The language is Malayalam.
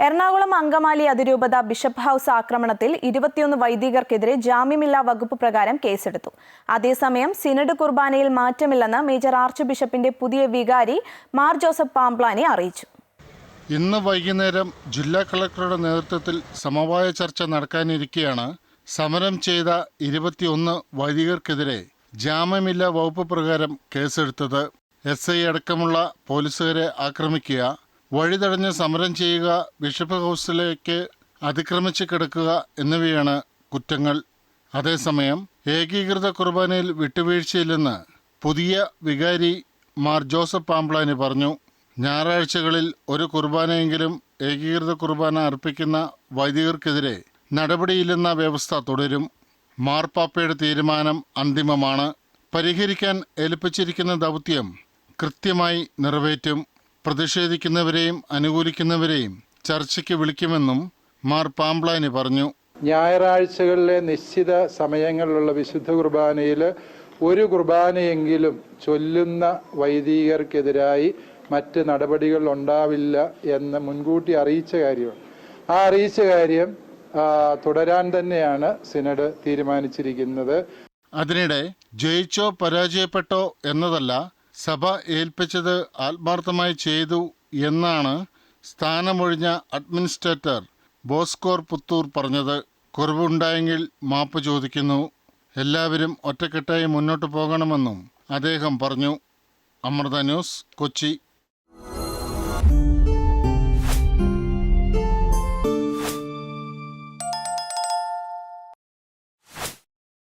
എറണാകുളം അങ്കമാലി അതിരൂപത ബിഷപ്പ് ഹൌസ് ആക്രമണത്തിൽ 21 വൈദികർക്കെതിരെ ജാമ്യമില്ലാ വകുപ്പ് പ്രകാരം കേസെടുത്തു. അതേസമയം സിനഡ് കുർബാനയിൽ മാറ്റമില്ലെന്ന് മേജർ ആർച്ച് ബിഷപ്പിന്റെ പുതിയ വികാരി മാർ ജോസഫ് പാംപ്ലാനി അറിയിച്ചു. ഇന്ന് വൈകുന്നേരം ജില്ലാ കളക്ടറുടെ നേതൃത്വത്തിൽ സമവായ ചർച്ച നടക്കാനിരിക്കെയാണ് സമരം ചെയ്ത 21 വൈദികർക്കെതിരെ ജാമ്യമില്ലാ വകുപ്പ് പ്രകാരം കേസെടുത്തത്. SI അടക്കമുള്ള പോലീസുകാരെ ആക്രമിക്കുക, വഴിതടഞ്ഞ് സമരം ചെയ്യുക, ബിഷപ്പ് ഹൗസിലേക്ക് അതിക്രമിച്ച് കിടക്കുക എന്നിവയാണ് കുറ്റങ്ങൾ. അതേസമയം ഏകീകൃത കുർബാനയിൽ വിട്ടുവീഴ്ചയില്ലെന്ന് പുതിയ വികാരി മാർ ജോസഫ് പാംപ്ലാനി പറഞ്ഞു. ഞായറാഴ്ചകളിൽ ഒരു കുർബാനയെങ്കിലും ഏകീകൃത കുർബാന അർപ്പിക്കുന്ന വൈദികർക്കെതിരെ നടപടിയില്ലെന്ന വ്യവസ്ഥ തുടരും. മാർപ്പാപ്പയുടെ തീരുമാനം അന്തിമമാണ്. പരിഹരിക്കാൻ ഏൽപ്പിച്ചിരിക്കുന്ന ദൗത്യം കൃത്യമായി നിറവേറ്റും. പ്രതിഷേധിക്കുന്നവരെയും അനുകൂലിക്കുന്നവരെയും ചർച്ചയ്ക്ക് വിളിക്കുമെന്നും മാർ പാംപ്ലാനി പറഞ്ഞു. ഞായറാഴ്ചകളിലെ നിശ്ചിത സമയങ്ങളിലുള്ള വിശുദ്ധ കുർബാനയിൽ ഒരു കുർബാനയെങ്കിലും ചൊല്ലുന്ന വൈദികർക്കെതിരായി മറ്റ് നടപടികൾ ഉണ്ടാവില്ല എന്ന് മുൻകൂട്ടി അറിയിച്ച കാര്യമാണ്. ആ അറിയിച്ച കാര്യം തുടരാൻ തന്നെയാണ് സിനഡ് തീരുമാനിച്ചിരിക്കുന്നത്. അതിനിടെ ജയിച്ചോ പരാജയപ്പെട്ടോ എന്നതല്ല, സഭ ഏൽപ്പിച്ചത് ആത്മാർത്ഥമായി ചെയ്തു എന്നാണ് സ്ഥാനമൊഴിഞ്ഞ അഡ്മിനിസ്ട്രേറ്റർ ബോസ്കോർ പുത്തൂർ പറഞ്ഞത്. കുറവുണ്ടായെങ്കിൽ മാപ്പ് ചോദിക്കുന്നു. എല്ലാവരും ഒറ്റക്കെട്ടായി മുന്നോട്ട് പോകണമെന്നും അദ്ദേഹം പറഞ്ഞു. അമൃത ന്യൂസ്, കൊച്ചി.